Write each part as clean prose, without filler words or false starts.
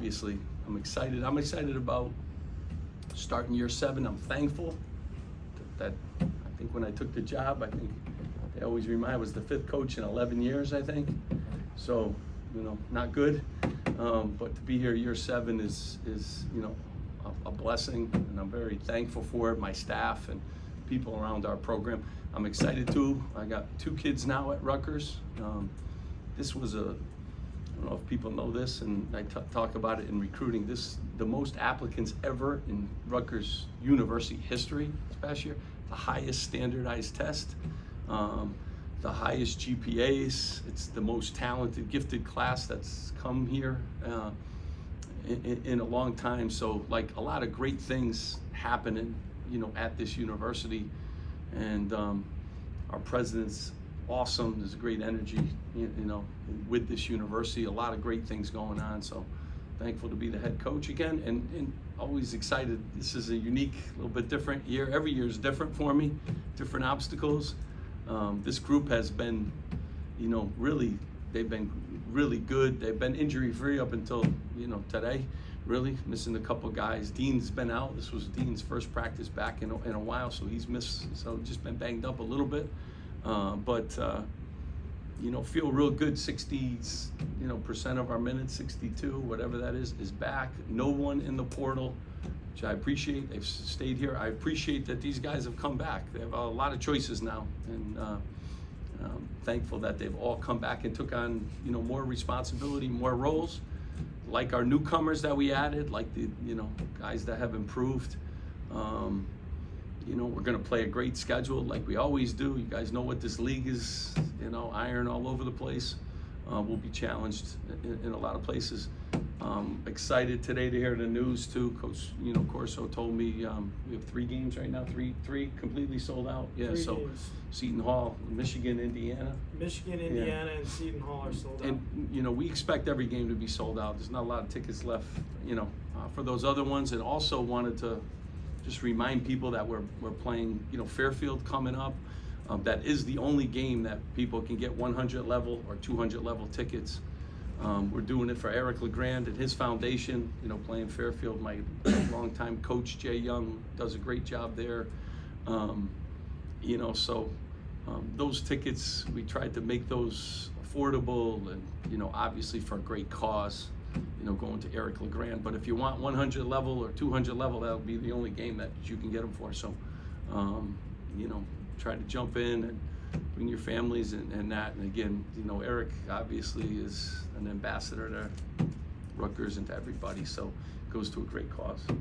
obviously, I'm excited. I'm excited about starting year 7. I'm thankful that I think when I took the job, I think they always remind I was the 5th coach in 11 years, I think. So, not good. But to be here year 7 is a blessing, and I'm very thankful for it, my staff and people around our program. I'm excited too. I got 2 kids now at Rutgers. This was I don't know if people know this, and I talk about it in recruiting. The most applicants ever in Rutgers University history this past year. The highest standardized test, the highest GPAs. It's the most talented, gifted class that's come here in a long time. So like a lot of great things happening, at this university, and our president's awesome. There's a great energy, with this university. A lot of great things going on. So thankful to be the head coach again, and always excited. This is a unique, little bit different year. Every year is different for me, different obstacles. This group has been, they've been really good. They've been injury-free up until, today, really, missing a couple guys. Dean's been out. This was Dean's first practice back in a while, so he's missed, so just been banged up a little bit. But feel real good. 60% of our minutes, 62, whatever that is back. No one in the portal, which I appreciate. They've stayed here. I appreciate that these guys have come back. They have a lot of choices now, and thankful that they've all come back and took on, more responsibility, more roles, like our newcomers that we added, like the, guys that have improved. We're going to play a great schedule like we always do. You guys know what this league is, iron all over the place. We'll be challenged in a lot of places. Excited today to hear the news too. Coach, Corso told me we have 3 games right now, three completely sold out. Yeah, 3 so games. Seton Hall, Michigan, Indiana. Indiana, and Seton Hall are sold out. And we expect every game to be sold out. There's not a lot of tickets left, for those other ones. And also wanted to just remind people that we're playing, Fairfield coming up. That is the only game that people can get 100 level or 200 level tickets. We're doing it for Eric LeGrand and his foundation, playing Fairfield. My longtime coach, Jay Young, does a great job there. Those tickets, we tried to make those affordable and, obviously for a great cause, going to Eric LeGrand. But if you want 100 level or 200 level, that'll be the only game that you can get them for. So, try to jump in and bring your families and that. And again, Eric obviously is an ambassador to Rutgers and to everybody. So it goes to a great cause. So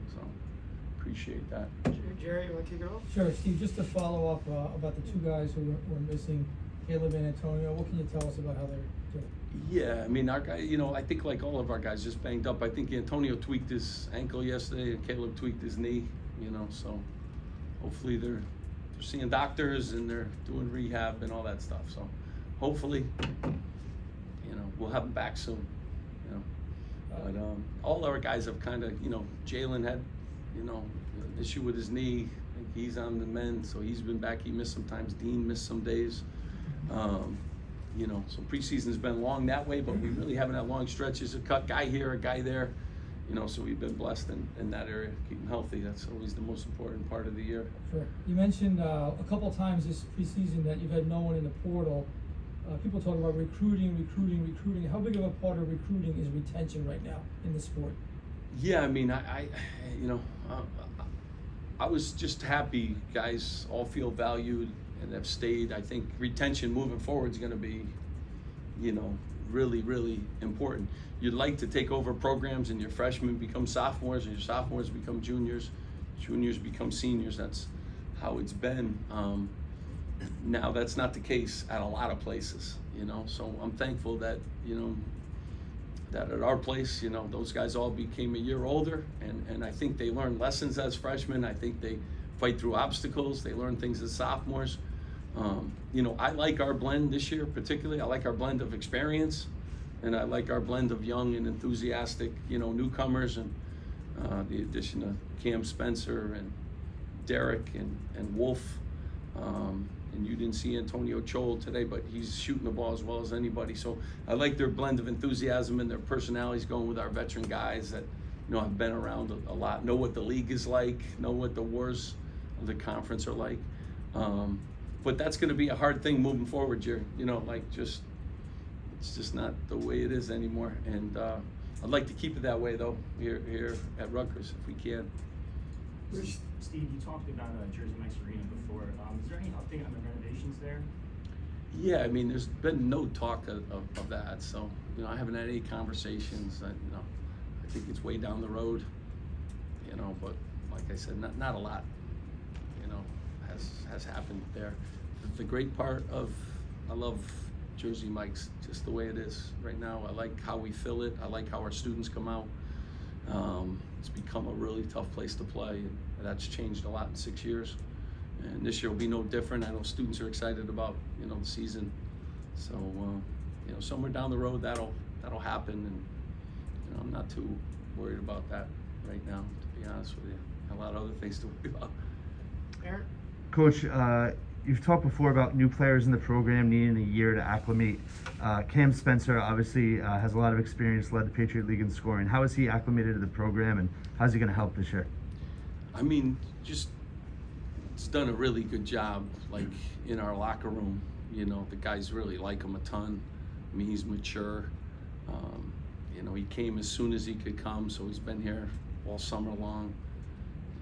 appreciate that. Jerry, you want to kick it off? Sure, Steve, just to follow up about the 2 guys who were missing, Caleb and Antonio, what can you tell us about how they're doing? Yeah, I mean, our guy, I think like all of our guys just banged up. I think Antonio tweaked his ankle yesterday and Caleb tweaked his knee, so hopefully they're seeing doctors and they're doing rehab and all that stuff. So hopefully, we'll have them back soon, But all our guys have kind of, Jalen had, an issue with his knee. I think he's on the mend, so he's been back. He missed some times. Dean missed some days. So preseason's been long that way, but we really haven't had long stretches. A cut guy here, a guy there, so we've been blessed in that area, keep them healthy. That's always the most important part of the year. Sure. You mentioned a couple times this preseason that you've had no one in the portal. People talk about recruiting. How big of a part of recruiting is retention right now in the sport? Yeah, I mean, I was just happy guys all feel valued and have stayed. I think retention moving forward is going to be, really, really important. You'd like to take over programs and your freshmen become sophomores and your sophomores become juniors, juniors become seniors. That's how it's been. Now that's not the case at a lot of places, so I'm thankful that, that at our place, those guys all became a year older, and I think they learned lessons as freshmen. I think they fight through obstacles. They learn things as sophomores. I like our blend this year particularly. I like our blend of experience, and I like our blend of young and enthusiastic, newcomers, and the addition of Cam Spencer and Derek and Wolf, and you didn't see Antonio Chol today, but he's shooting the ball as well as anybody. So I like their blend of enthusiasm and their personalities going with our veteran guys that, you know, have been around a lot, know what the league is like, know what the wars of the conference are like. But that's going to be a hard thing moving forward, Jerry. You know, like it's just not the way it is anymore. And I'd like to keep it that way, though, here at Rutgers, if we can. Steve, you talked about Jersey Mike's Arena before. Is there any update on the renovations there? Yeah, I mean, there's been no talk of that. So, you know, I haven't had any conversations. You know, I think it's way down the road. You know, but like I said, not a lot, you know, has happened there. The great part of, I love Jersey Mike's just the way it is right now. I like how we fill it. I like how our students come out. It's become a really tough place to play, and that's changed a lot in 6 years. And this year will be no different. I know students are excited about, you know, the season. So, you know, somewhere down the road that'll happen, and you know, I'm not too worried about that right now, to be honest with you. A lot of other things to worry about. Aaron? Coach, you've talked before about new players in the program needing a year to acclimate. Cam Spencer obviously has a lot of experience, led the Patriot League in scoring. How is he acclimated to the program, and how's he going to help this year? I mean, just it's done a really good job, like in our locker room. You know, the guys really like him a ton. I mean, he's mature. You know, he came as soon as he could come, so he's been here all summer long.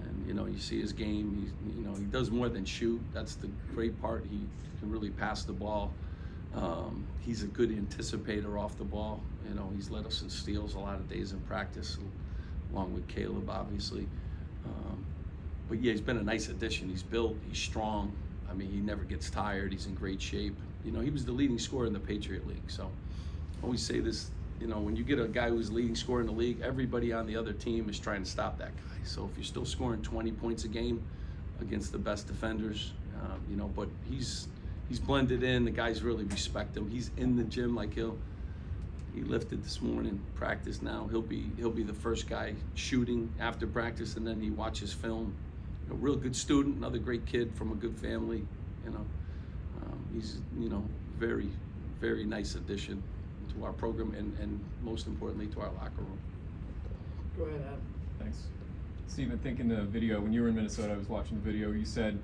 And you know, you see his game. You know, he does more than shoot. That's the great part. He can really pass the ball. He's a good anticipator off the ball. You know, he's led us in steals a lot of days in practice, along with Caleb, obviously. But yeah, he's been a nice addition. He's built. He's strong. I mean, he never gets tired. He's in great shape. You know, he was the leading scorer in the Patriot League. So I always say this. You know, when you get a guy who's leading scorer in the league, everybody on the other team is trying to stop that guy. So if you're still scoring 20 points a game against the best defenders, you know, but he's blended in. The guys really respect him. He's in the gym like he lifted this morning, practice now. He'll be the first guy shooting after practice, and then he watches film. A real good student, another great kid from a good family. You know, he's, you know, very, very nice addition to our program, and most importantly to our locker room. Go ahead, Adam. Thanks. Steve, I think in the video, when you were in Minnesota, I was watching the video, you said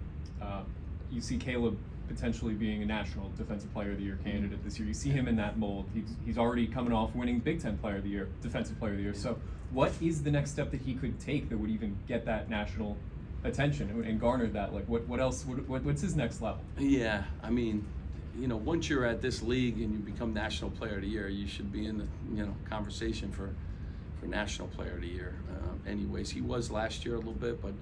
you see Caleb potentially being a National Defensive Player of the Year candidate this year. You see him in that mold. He's already coming off winning Big Ten Player of the Year, Defensive Player of the Year. So what is the next step that he could take that would even get that national attention and garner that? Like, what else, what's his next level? Yeah, I mean, you know, once you're at this league and you become National Player of the Year, you should be in the, you know, conversation for National Player of the Year. Anyways, he was last year a little bit, but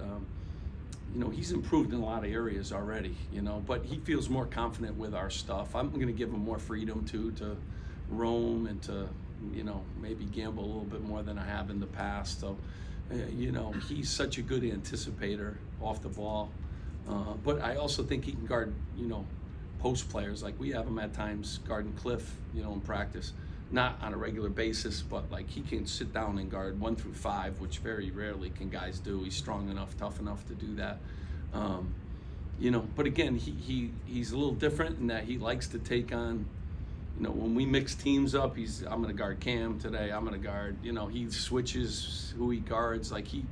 you know, he's improved in a lot of areas already. You know, but he feels more confident with our stuff. I'm going to give him more freedom to roam and to, you know, maybe gamble a little bit more than I have in the past. So, you know, he's such a good anticipator off the ball. But I also think he can guard, you know, post players. Like we have him at times guarding Cliff, you know, in practice. Not on a regular basis, but like he can sit down and guard 1 through 5, which very rarely can guys do. He's strong enough, tough enough to do that. You know, but again, he's a little different in that he likes to take on, you know, when we mix teams up, I'm gonna guard Cam today, I'm gonna guard, you know, he switches who he guards. Like he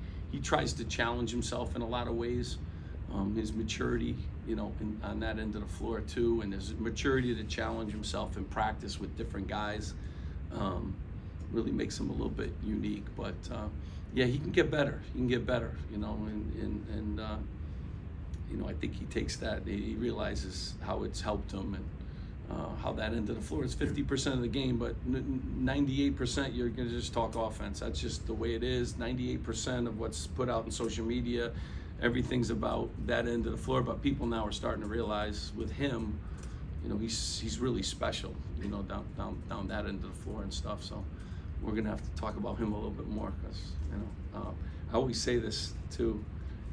tries to challenge himself in a lot of ways. His maturity, you know, on that end of the floor too, and his maturity to challenge himself in practice with different guys really makes him a little bit unique. But yeah, he can get better. He can get better, you know, and you know, I think he takes that. He realizes how it's helped him and how that end of the floor is 50% of the game, but 98% you're gonna just talk offense. That's just the way it is. 98% of what's put out in social media, everything's about that end of the floor, but people now are starting to realize with him, you know, he's really special, you know, down that end of the floor and stuff. So we're gonna have to talk about him a little bit more because, you know, I always say this too,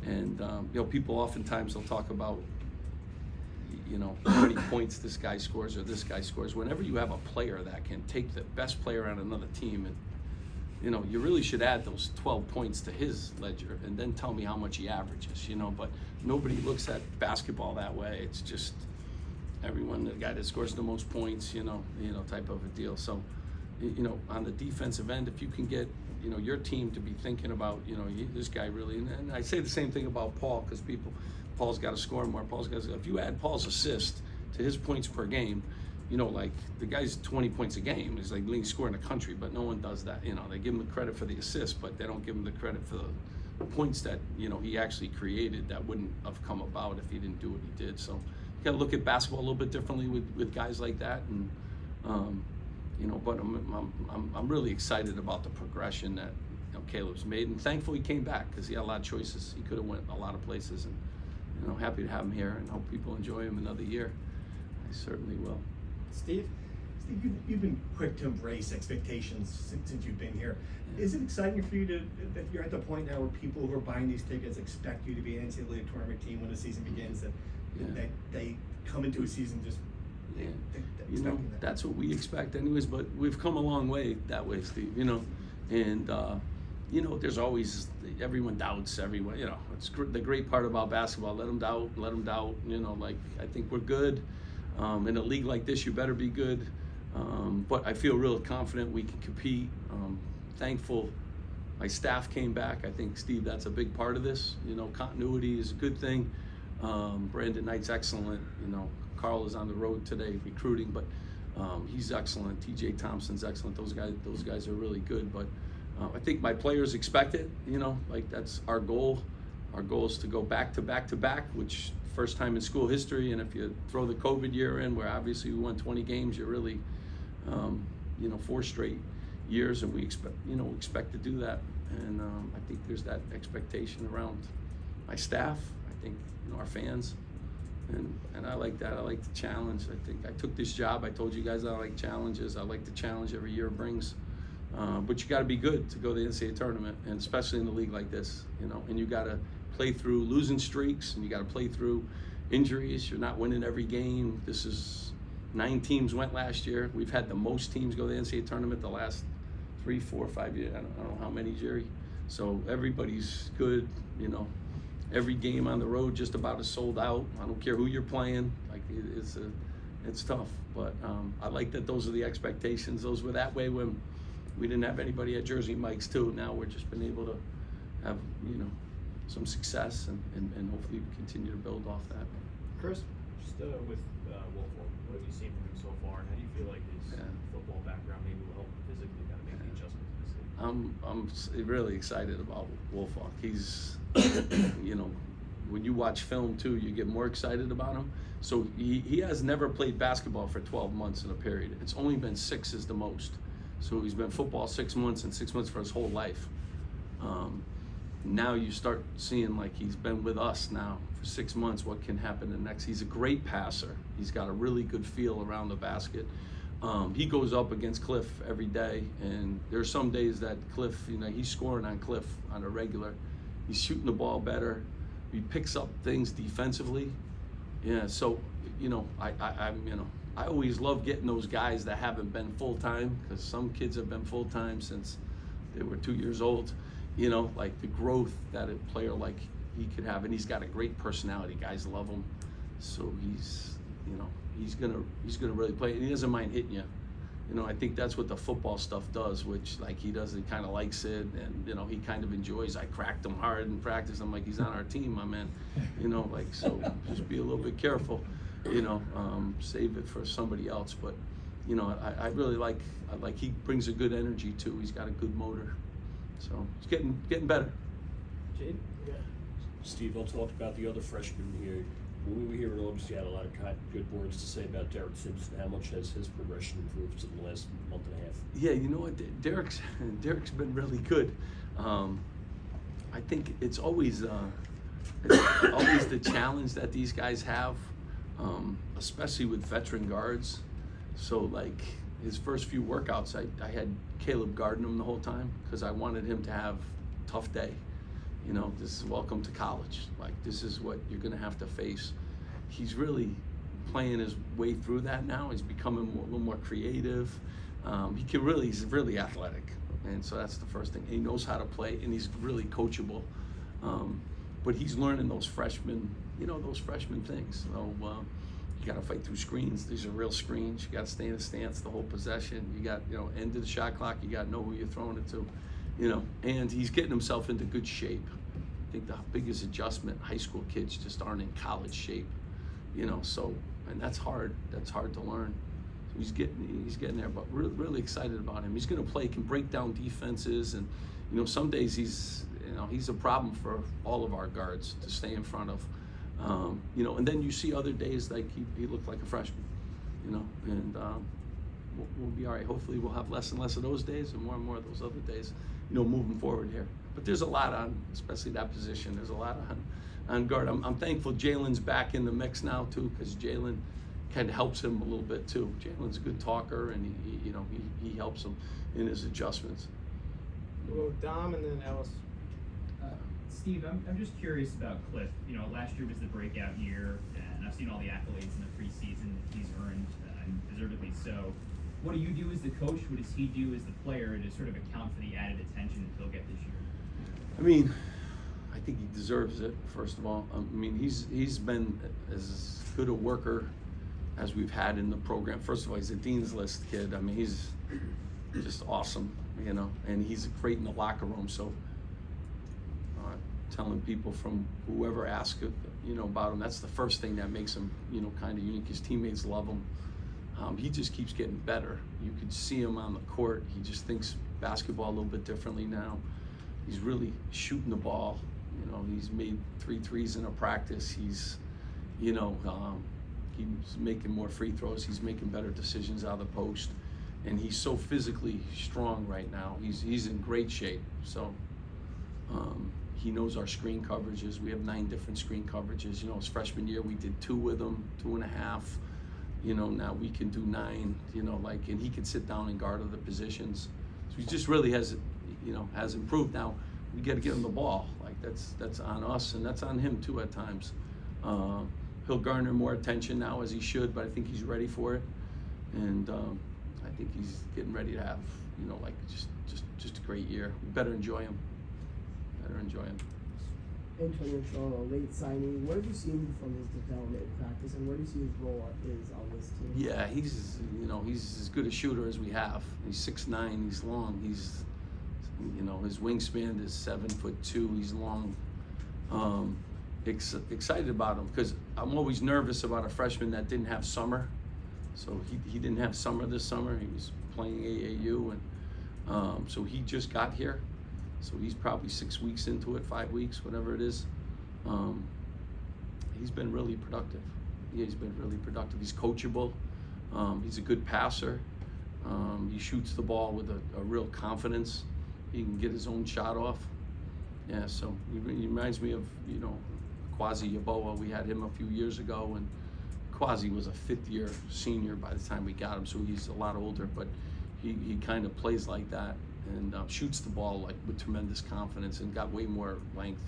and you know, people oftentimes they'll talk about, you know, how many points this guy scores or this guy scores. Whenever you have a player that can take the best player on another team and, you know, you really should add those 12 points to his ledger and then tell me how much he averages, you know, but nobody looks at basketball that way. It's just, everyone, the guy that scores the most points, type of a deal. So, on the defensive end, if you can get, your team to be thinking about, this guy really, and I say the same thing about Paul, because Paul's got to score more. If you add Paul's assist to his points per game, like the guy's 20 points a game is like leading scorer in the country, but no one does that. They give him the credit for the assist, but they don't give him the credit for the points that, he actually created that wouldn't have come about if he didn't do what he did. So you got to look at basketball a little bit differently with guys like that. And, but I'm really excited about the progression that, Caleb's made, and thankful he came back because he had a lot of choices. He could have went a lot of places, and, happy to have him here and hope people enjoy him another year. I certainly will. Steve? Steve, you've been quick to embrace expectations since you've been here. Is it exciting for you that you're at the point now where people who are buying these tickets expect you to be an NCAA tournament team when the season begins, that they come into a season just expecting that? That's what we expect anyways, but we've come a long way that way, Steve, and there's always, everyone doubts everyone, it's the great part about basketball. Let them doubt, I think we're good. In a league like this, you better be good. But I feel real confident we can compete. Thankful my staff came back. I think, Steve, that's a big part of this. Continuity is a good thing. Brandon Knight's excellent. Carl is on the road today recruiting, but he's excellent. TJ Thompson's excellent. Those guys are really good. But I think my players expect it. That's our goal. Our goal is to go back to back to back, which first time in school history. And if you throw the COVID year in, where obviously we won 20 games, you're really, 4 straight years, and we expect to do that. And I think there's that expectation around my staff. I think our fans, and I like that. I like the challenge. I think I took this job. I told you guys I like challenges. I like the challenge every year brings. But you got to be good to go to the NCAA tournament, and especially in a league like this, and you got to play through losing streaks, and you got to play through injuries. You're not winning every game. This is 9 teams went last year. We've had the most teams go to the NCAA tournament the last 3, 4, 5 years. I don't know how many, Jerry. So everybody's good. Every game on the road just about is sold out. I don't care who you're playing. It's tough. But I like that those are the expectations. Those were that way when we didn't have anybody at Jersey Mike's too. Now we're just been able to have, some success, and hopefully we continue to build off that. Chris? Just with Wolford, what have you seen from him so far, and how do you feel like his football background maybe will help physically kind of make the adjustment to this league? I'm really excited about Wolfhawk. He's, when you watch film too, you get more excited about him. So he has never played basketball for 12 months in a period. It's only been 6 is the most. So he's been football 6 months, and 6 months for his whole life. Now you start seeing, like, he's been with us now for 6 months, what can happen the next. He's a great passer. He's got a really good feel around the basket. He goes up against Cliff every day, and there's some days that Cliff, he's scoring on Cliff on a regular. He's shooting the ball better. He picks up things defensively. Yeah, so, I always love getting those guys that haven't been full-time, because some kids have been full-time since they were 2 years old. Like the growth that a player like he could have, and he's got a great personality. Guys love him, so he's gonna really play, and he doesn't mind hitting you. I think that's what the football stuff does, which, like, he does, he kind of likes it, and he kind of enjoys. I cracked him hard in practice. I'm like, he's on our team, my man. So just be a little bit careful. Save it for somebody else. But I really like he brings a good energy too. He's got a good motor, so he's getting better. Jade? Yeah. Steve, I'll talk about the other freshmen here. When we were here in August, you had a lot of good words to say about Derek Simpson. How much has his progression improved in the last month and a half? Yeah, you know what, Derek's been really good. I think it's always the challenge that these guys have, especially with veteran guards. So, like, his first few workouts, I had Caleb guarding him the whole time, because I wanted him to have a tough day. This is welcome to college. Like, this is what you're gonna have to face. He's really playing his way through that now. He's becoming a little more creative. He's really athletic. And so that's the first thing. He knows how to play, and he's really coachable. But he's learning those freshman things. So you You got to fight through screens. These are real screens. You got to stay in the stance the whole possession. You got, end of the shot clock. You got to know who you're throwing it to, and he's getting himself into good shape. I think the biggest adjustment, high school kids just aren't in college shape, so, and that's hard. That's hard to learn. So he's getting there, but we're really excited about him. He's going to play, can break down defenses, and, some days he's a problem for all of our guards to stay in front of. And then you see other days like he looked like a freshman, and we'll be all right. Hopefully we'll have less and less of those days and more of those other days, moving forward here. But there's a lot on, especially that position, there's a lot on guard. I'm thankful Jalen's back in the mix now too, because Jalen kind of helps him a little bit too. Jalen's a good talker, and he helps him in his adjustments. We'll go Dom and then Ellis. Steve, I'm just curious about Cliff. Last year was the breakout year, and I've seen all the accolades in the preseason that he's earned, and deservedly so. What do you do as the coach? What does he do as the player to sort of account for the added attention that he'll get this year? I think he deserves it, first of all. He's been as good a worker as we've had in the program. First of all, he's a Dean's List kid. He's just awesome, and he's great in the locker room. So telling people from whoever asks about him, that's the first thing that makes him kind of unique. His teammates love him. He just keeps getting better. You could see him on the court. He just thinks basketball a little bit differently now. He's really shooting the ball. He's made 3 threes in a practice. He's making more free throws. He's making better decisions out of the post, and he's so physically strong right now. He's in great shape. So he knows our screen coverages. We have 9 different screen coverages. His freshman year we did 2 with him, 2.5. Now we can do 9. And he can sit down and guard other positions. So he just really has improved. Now we got to get him the ball. That's on us, and that's on him too at times. He'll garner more attention now, as he should, but I think he's ready for it, and I think he's getting ready to have just a great year. We better enjoy him. Antonio Shaw, a late signing. What have you seen from his development in practice, and where do you see his role is on this team? Yeah, he's as good a shooter as we have. He's 6'9", he's long. He's his wingspan is 7'2". He's long. Excited about him because I'm always nervous about a freshman that didn't have summer. So he didn't have summer this summer. He was playing AAU, and so he just got here. So he's probably 6 weeks into it, 5 weeks, whatever it is. He's been really productive. Yeah, he's been really productive. He's coachable. He's a good passer. He shoots the ball with a real confidence. He can get his own shot off. Yeah, so he reminds me of, Quasi Yaboa. We had him a few years ago, and Quasi was a 5th-year senior by the time we got him, so he's a lot older, but he kind of plays like that and shoots the ball with tremendous confidence and got way more length.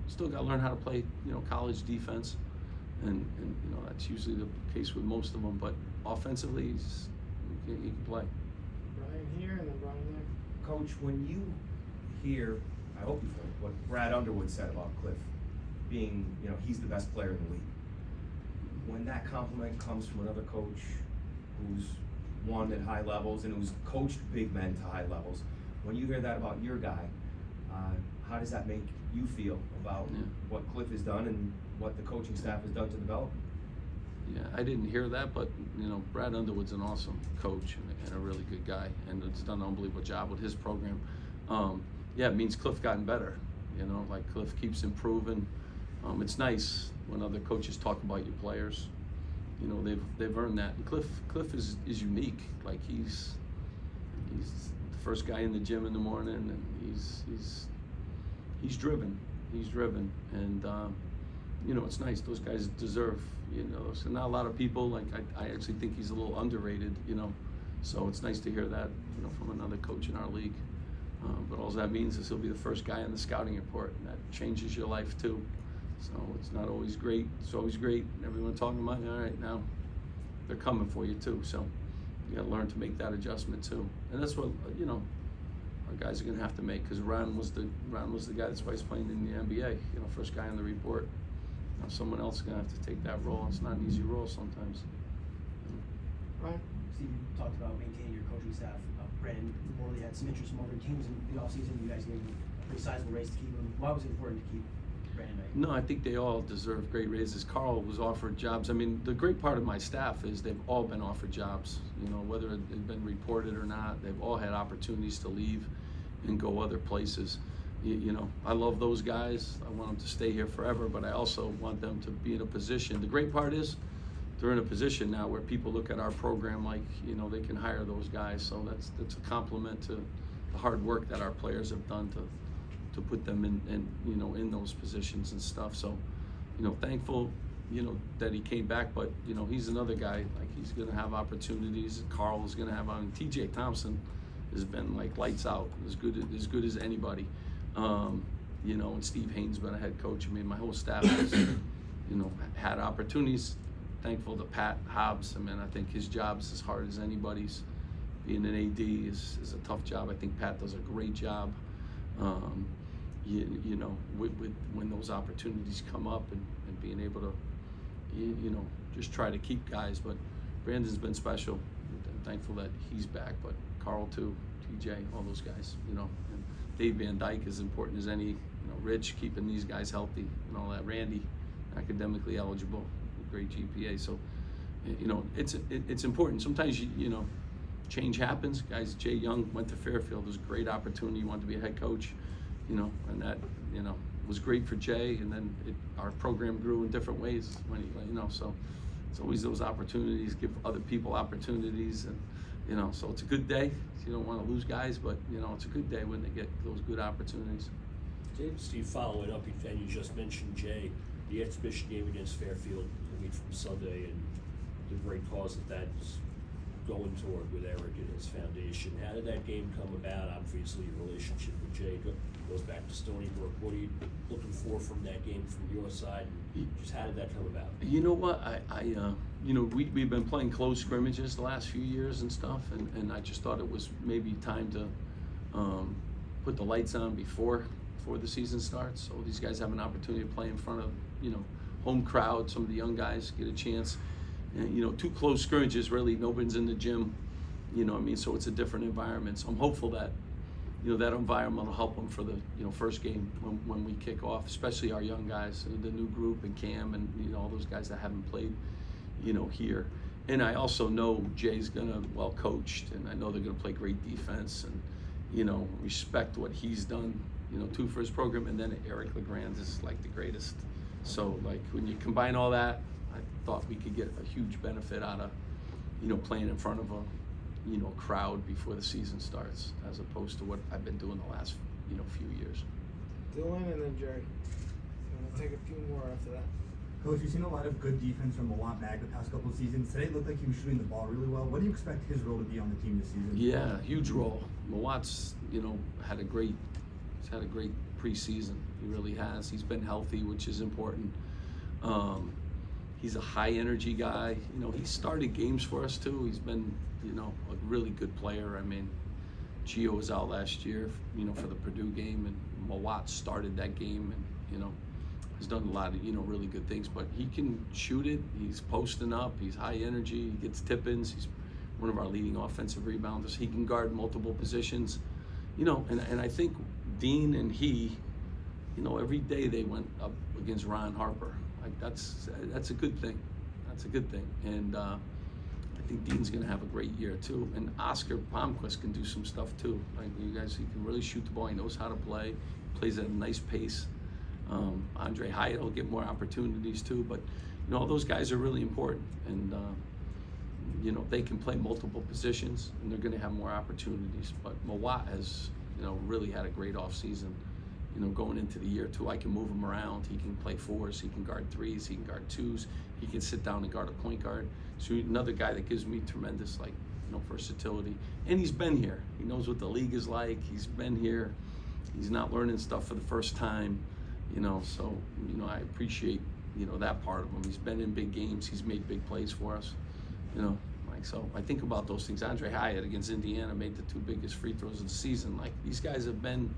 Still got to learn how to play, college defense, and that's usually the case with most of them, but offensively, he can play. Brian here and then Brian there. Coach, when you hear, I hope you've heard what Brad Underwood said about Cliff being, he's the best player in the league. When that compliment comes from another coach who's won at high levels and who's coached big men to high levels, when you hear that about your guy, how does that make you feel about what Cliff has done and what the coaching staff has done to develop him? Yeah, I didn't hear that, but Brad Underwood's an awesome coach and a really good guy, and has done an unbelievable job with his program. Yeah, it means Cliff gotten better. Cliff keeps improving. It's nice when other coaches talk about your players. They've earned that. And Cliff is unique. He's the first guy in the gym in the morning, and he's driven. He's driven, and it's nice. Those guys deserve. So not a lot of people. I actually think he's a little underrated. So it's nice to hear that. From another coach in our league. But all that means is he'll be the first guy in the scouting report, and that changes your life too. So it's not always great. It's always great. Everyone talking about, all right, now they're coming for you too. So you got to learn to make that adjustment too. And that's what our guys are going to have to make, because Ron was the guy that's why he's playing in the NBA. First guy on the report. Now someone else is gonna have to take that role. It's not an easy role sometimes. Right? Steve, you talked about maintaining your coaching staff. Brandon Morley had some interest from other teams in the offseason. You guys gave him a pretty sizable raise to keep him. Why was it important to keep Brandon Knight? No, I think they all deserve great raises. Carl was offered jobs. I mean, the great part of my staff is they've all been offered jobs. You know, whether it's been reported or not, they've all had opportunities to leave and go other places. You know, I love those guys. I want them to stay here forever, but I also want them to be in a position. The great part is they're in a position now where people look at our program like, you know, they can hire those guys. So that's a compliment to the hard work that our players have done to put them in you know, in those positions and stuff. So, you know, thankful, you know, that he came back, but you know, he's another guy, like he's gonna have opportunities. Carl is gonna have, I mean, TJ Thompson has been like lights out, as good as anybody. You know, and Steve Haynes been a head coach. I mean, my whole staff has, you know, had opportunities. Thankful to Pat Hobbs. I mean, I think his job's as hard as anybody's. Being an AD is a tough job. I think Pat does a great job. You know, with when those opportunities come up and being able to, you know, just try to keep guys. But Brandon's been special. I'm thankful that he's back. But Carl too, TJ, all those guys. You know, and Dave Van Dyke is important as any. You know, Rich keeping these guys healthy and all that. Randy, academically eligible. Great GPA, so you know it's important. Sometimes you know, change happens. Guys, Jay Young went to Fairfield. It was a great opportunity. He wanted to be a head coach, you know, and that, you know, was great for Jay. And then our program grew in different ways when he, you know, so it's always those opportunities. Give other people opportunities, and you know, so it's a good day. You don't want to lose guys, but you know, it's a good day when they get those good opportunities. Steve, following up, and you just mentioned Jay, the exhibition game against Fairfield a week from Sunday, and the great cause that's going toward with Eric and his foundation. How did that game come about? Obviously, your relationship with Jay goes back to Stony Brook. What are you looking for from that game from your side? Just how did that come about? You know what? I you know, we've been playing close scrimmages the last few years and stuff, and I just thought it was maybe time to put the lights on before the season starts. So these guys have an opportunity to play in front of, you know, home crowd. Some of the young guys get a chance. And, you know, 2 close scrimmages, really, nobody's in the gym, you know what I mean? So it's a different environment. So I'm hopeful that, you know, that environment will help them for the, you know, first game when we kick off, especially our young guys, the new group, and Cam, and, you know, all those guys that haven't played, you know, here. And I also know Jay's gonna well coached, and I know they're gonna play great defense, and, you know, respect what he's done, you know, too, for his program. And then Eric LeGrand is like the greatest. So like when you combine all that, I thought we could get a huge benefit out of, you know, playing in front of a, you know, crowd before the season starts, as opposed to what I've been doing the last, you know, few years. Dylan and then Jerry. I'm gonna take a few more after that. Coach, you've seen a lot of good defense from Mawat Mag the past couple of seasons. Today it looked like he was shooting the ball really well. What do you expect his role to be on the team this season? Yeah, huge role. Mawat's, you know, had a great preseason. He really has. He's been healthy, which is important. He's a high energy guy. You know, he started games for us too. He's been, you know, a really good player. I mean, Gio was out last year, you know, for the Purdue game, and Mawat started that game, and, you know, he's done a lot of, you know, really good things. But he can shoot it. He's posting up. He's high energy. He gets tip-ins. He's one of our leading offensive rebounders. He can guard multiple positions, you know, and I think Dean and he, you know, every day they went up against Ron Harper. Like that's a good thing. That's a good thing. And I think Dean's gonna have a great year too. And Oscar Palmquist can do some stuff too. Like you guys, he can really shoot the ball. He knows how to play. Plays at a nice pace. Andre Hyatt will get more opportunities too. But you know, all those guys are really important. And you know, they can play multiple positions, and they're gonna have more opportunities. But Mawat has, you know, really had a great off season. You know, going into the year too, I can move him around. He can play 4s, he can guard 3s, he can guard 2s, he can sit down and guard a point guard. So another guy that gives me tremendous, like, you know, versatility. And he's been here. He knows what the league is like. He's been here. He's not learning stuff for the first time, you know. So, you know, I appreciate, you know, that part of him. He's been in big games. He's made big plays for us, you know. Like, so I think about those things. Andre Hyatt against Indiana made the 2 biggest free throws of the season. Like, these guys have been,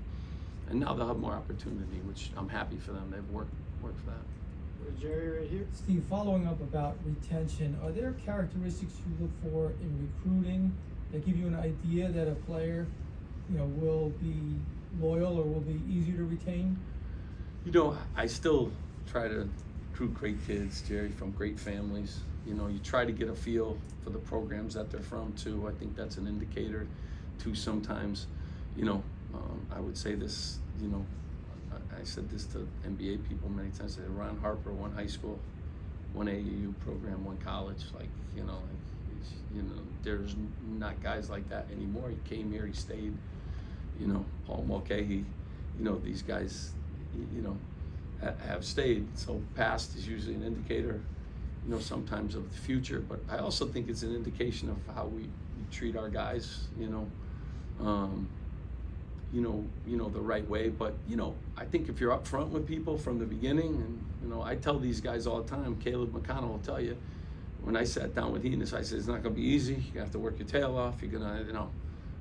and now they'll have more opportunity, which I'm happy for them. They've worked for that. Jerry right here. Steve, following up about retention, are there characteristics you look for in recruiting that give you an idea that a player, will be loyal or will be easier to retain? I still try to recruit great kids, Jerry, from great families. You try to get a feel for the programs that they're from too. I think that's an indicator too sometimes. I would say this, I said this to NBA people many times. I said Ron Harper, one high school, one AAU program, one college. There's not guys like that anymore. He came here, he stayed. Paul Mulcahy, these guys, have stayed. So past is usually an indicator, sometimes of the future. But I also think it's an indication of how we treat our guys. The right way. But I think if you're up front with people from the beginning, and I tell these guys all the time, Caleb McConnell will tell you, when I sat down with Enos, I said, it's not gonna be easy. You're gonna have to work your tail off. You're gonna,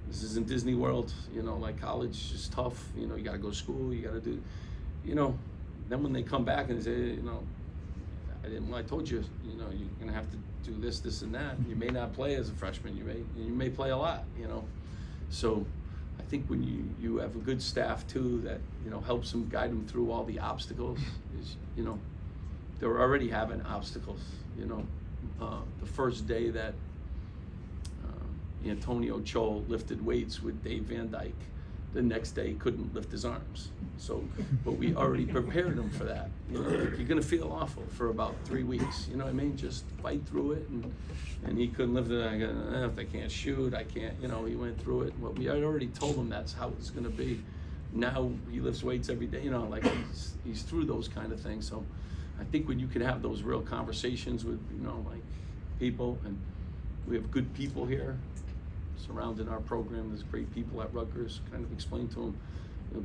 this isn't Disney World, like college is tough. You gotta go to school, you gotta do, then when they come back and say, I told you, you're gonna have to do this, this, and that. You may not play as a freshman. You may play a lot. So I think when you have a good staff too that helps them, guide them through all the obstacles. They're already having obstacles. The first day that Antonio Cho lifted weights with Dave Van Dyke, the next day he couldn't lift his arms. So, but we already prepared him for that. You're gonna feel awful for about 3 weeks. You know what I mean? Just fight through it. And he couldn't lift it. I go, if I can't shoot, I can't. He went through it. Well, we had already told him that's how it's gonna be. Now he lifts weights every day. He's through those kind of things. So, I think when you can have those real conversations with people, and we have good people here surrounding our program. There's great people at Rutgers. Kind of explain to them,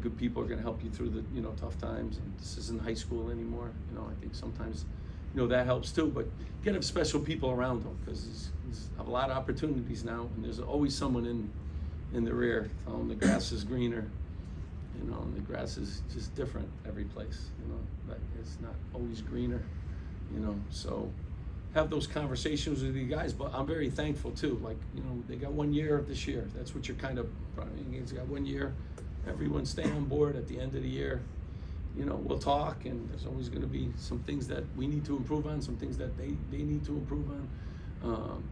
good people are going to help you through the tough times. And this isn't high school anymore. I think sometimes that helps too. But you got to have special people around them because there's a lot of opportunities now, and there's always someone in the rear telling them the grass is greener. And the grass is just different every place. But it's not always greener. So have those conversations with you guys. But I'm very thankful too. They got 1 year this year. That's what you're kind of. They got 1 year. Everyone stay on board at the end of the year. We'll talk, and there's always going to be some things that we need to improve on, some things that they need to improve on.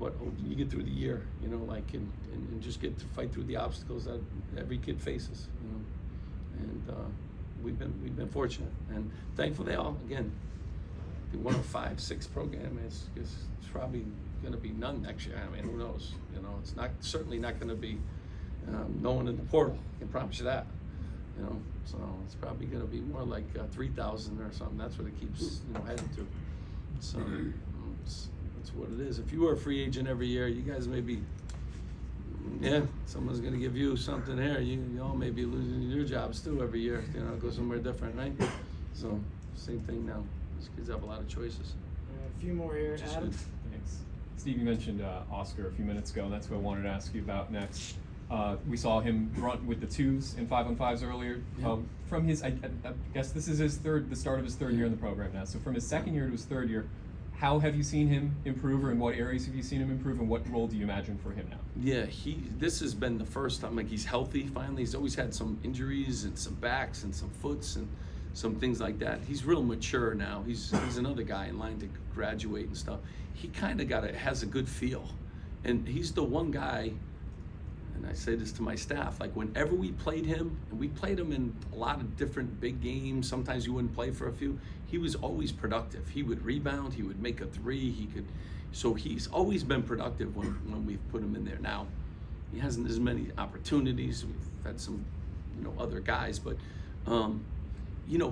But you get through the year, and just get to fight through the obstacles that every kid faces, And we've been fortunate, and thankful they all, again, the 1 of 5, 6 program is probably going to be none next year. Who knows? It's certainly not going to be no one in the portal. I can promise you that. So it's probably going to be more like 3,000 or something. That's what it keeps heading to. So that's what it is. If you were a free agent every year, you guys may be, someone's going to give you something here. You all may be losing your jobs too every year. Go somewhere different, right? So same thing now. These kids have a lot of choices. A few more here, Adam. Thanks. Steve, you mentioned Oscar a few minutes ago, and that's what I wanted to ask you about next. We saw him run with the 2s and 5-on-5s earlier. Yeah. From his, I guess this is the start of his third year in the program now. So from his second year to his third year, how have you seen him improve, or in what areas have you seen him improve, and what role do you imagine for him now? Yeah, this has been the first time, he's healthy finally. He's always had some injuries and some backs and some foots and some things like that. He's real mature now. He's another guy in line to graduate and stuff. He kind of has a good feel. And he's the one guy, and I say this to my staff, whenever we played him, and we played him in a lot of different big games, sometimes you wouldn't play for a few, he was always productive. He would rebound, he would make a 3, so he's always been productive when we've put him in there. Now, he hasn't as many opportunities. We've had some, other guys, but,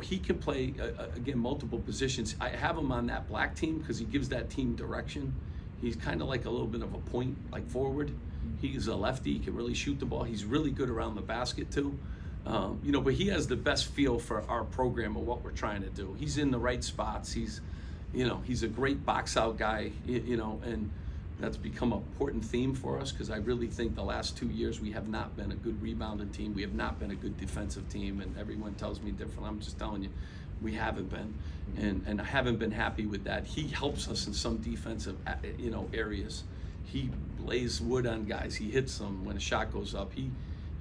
he can play, again, multiple positions. I have him on that black team because he gives that team direction. He's kind of like a little bit of a point, forward. He's a lefty, he can really shoot the ball. He's really good around the basket too. But he has the best feel for our program and what we're trying to do. He's in the right spots. He's a great box out guy, and that's become an important theme for us because I really think the last 2 years we have not been a good rebounding team. We have not been a good defensive team, and everyone tells me different. I'm just telling you, we haven't been, and I haven't been happy with that. He helps us in some defensive, areas. He lays wood on guys. He hits them when a shot goes up.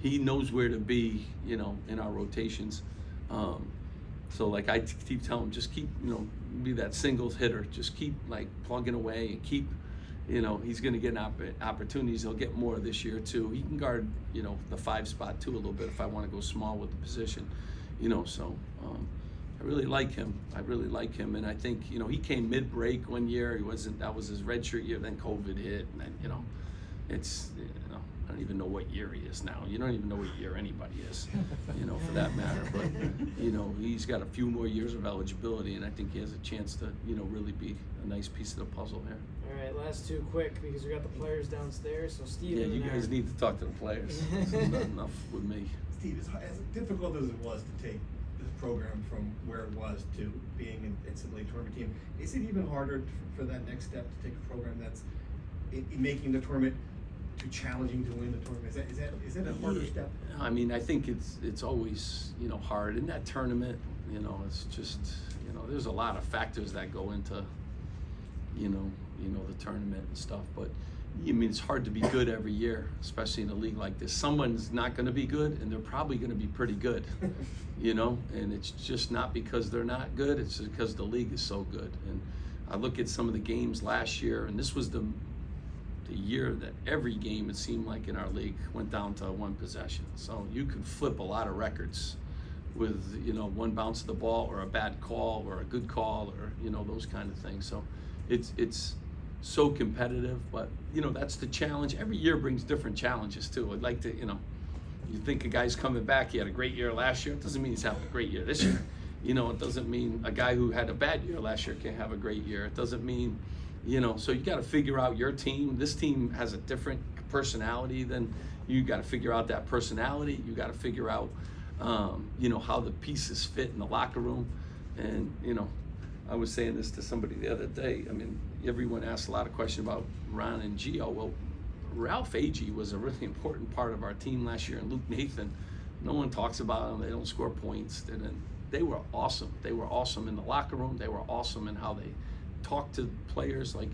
He knows where to be, in our rotations. So like I keep telling him, just keep, be that singles hitter. Just keep like plugging away and keep, he's going to get opportunities. He'll get more this year too. He can guard, the 5 spot too a little bit if I want to go small with the position, So I really like him. And I think, he came mid-break one year. That was his redshirt year. Then COVID hit, and then, it's, I don't even know what year he is now. You don't even know what year anybody is, for that matter. But, he's got a few more years of eligibility, and I think he has a chance to, really be a nice piece of the puzzle here. All right, last two quick because we got the players downstairs. So Steve. Yeah, you guys need to talk to the players. This is not enough with me. Steve, as difficult as it was to take this program from where it was to being an NCAA tournament team, is it even harder for that next step to take a program that's in making the tournament too challenging to win the tournament? Is that a harder step? I mean, I think it's always, hard in that tournament. It's just, there's a lot of factors that go into, the tournament and stuff. But it's hard to be good every year, especially in a league like this. Someone's not going to be good, and they're probably going to be pretty good, And it's just not because they're not good. It's because the league is so good. And I look at some of the games last year, and this was the year that every game, it seemed like in our league, went down to one possession. So you could flip a lot of records with, one bounce of the ball or a bad call or a good call or, those kind of things. So it's so competitive, but, that's the challenge. Every year brings different challenges too. I'd like to, you think a guy's coming back, he had a great year last year. It doesn't mean he's having a great year this year. It doesn't mean a guy who had a bad year last year can't have a great year. It doesn't mean, so you got to figure out your team. This team has a different personality than you got to figure out that personality. You got to figure out, how the pieces fit in the locker room. And, I was saying this to somebody the other day. I mean, everyone asked a lot of questions about Ron and Gio. Well, Ralph Agee was a really important part of our team last year, and Luke Nathan. No one talks about them. They don't score points. They were awesome. They were awesome in the locker room. They were awesome in how they talk to players. Like,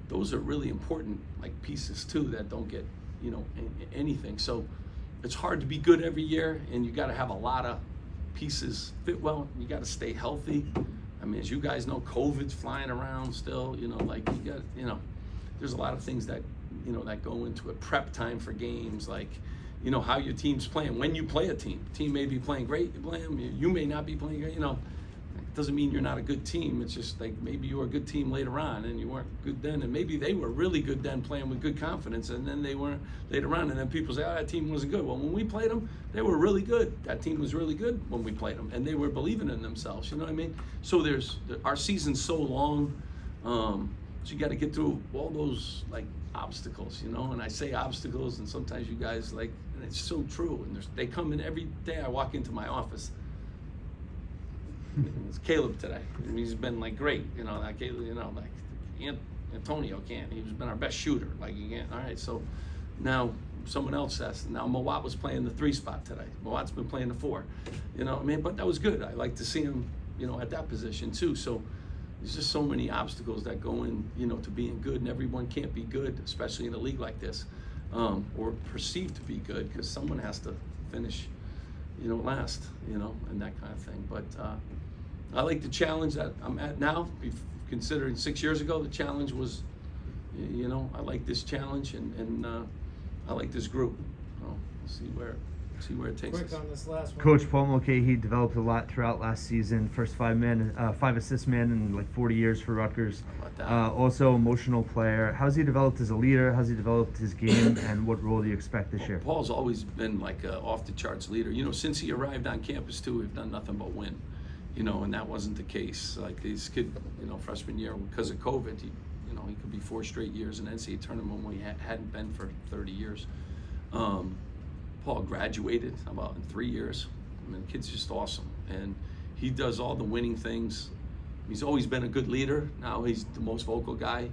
those are really important pieces too that don't get anything. So it's hard to be good every year, and you got to have a lot of pieces fit well. You got to stay healthy. I mean, as you guys know, COVID's flying around still. You got there's a lot of things that that go into it. Prep time for games, how your team's playing. When you play a team may be playing great. You play them. You may not be playing great. It doesn't mean you're not a good team. It's just maybe you were a good team later on and you weren't good then, and maybe they were really good then playing with good confidence, and then they weren't later on, and then people say, that team wasn't good. Well, when we played them, they were really good. That team was really good when we played them, and they were believing in themselves. You know what I mean? So our season's so long, so you got to get through all those obstacles, and I say obstacles, and sometimes you guys and it's so true, and they come in every day. I walk into my office. It's Caleb today. He's been great, Caleb, Antonio can't. He's been our best shooter. He can't. All right, so now someone else says. Now Mawat was playing the 3 spot today. Mawat's been playing the 4. But that was good. I like to see him, at that position too. So there's just so many obstacles that go in, to being good, and everyone can't be good, especially in a league like this, or perceived to be good, because someone has to finish, last, and that kind of thing. But I like the challenge that I'm at now. Considering 6 years ago, the challenge was, I like this challenge, and I like this group. We'll see where it takes us. Quick on this last one. Coach Paul Mulcahy developed a lot throughout last season. First 5 assist man in 40 years for Rutgers. How about that? Also emotional player. How's he developed as a leader? How's he developed his game? And what role do you expect this year? Paul's always been a off the charts leader. Since he arrived on campus too, we've done nothing but win. And that wasn't the case. His kid, freshman year, because of COVID, he could be 4 straight years in NCAA tournament when he hadn't been for 30 years. Paul graduated about in 3 years. I mean, the kid's just awesome, and he does all the winning things. He's always been a good leader. Now he's the most vocal guy,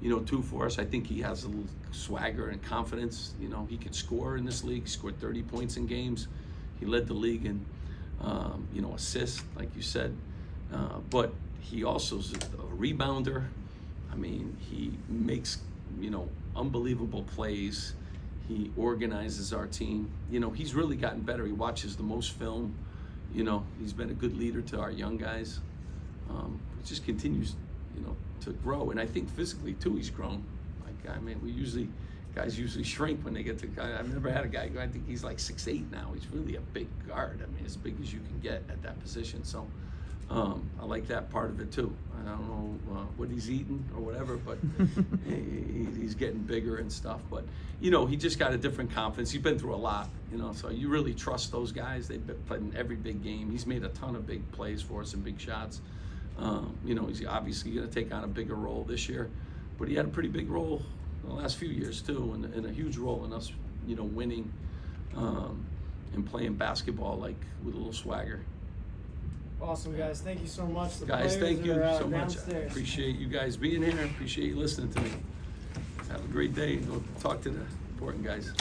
too, for us. I think he has a little swagger and confidence. He can score in this league. He scored 30 points in games. He led the league in you know, assists, like you said. But he also is a rebounder. I mean, he makes, you know, unbelievable plays. He organizes our team. You know, he's really gotten better. He watches the most film. You know, he's been a good leader to our young guys. He just continues, you know, to grow. And I think physically too, he's grown. Like, I mean, guys usually shrink when they get to. I've never had a guy. I think he's like 6'8" now. He's really a big guard. I mean, as big as you can get at that position. So, I like that part of it too. I don't know what he's eating or whatever, but he's getting bigger and stuff. But you know, he just got a different confidence. He's been through a lot, you know. So you really trust those guys. They've played in every big game. He's made a ton of big plays for us and big shots. You know, he's obviously going to take on a bigger role this year, but he had a pretty big role the last few years too, and a huge role in us, you know, winning and playing basketball like with a little swagger. Awesome, guys. Thank you so much. The Guys, players thank you are, so much. I downstairs. appreciate you guys being here. Appreciate you listening to me. Have a great day. Go talk to the important guys.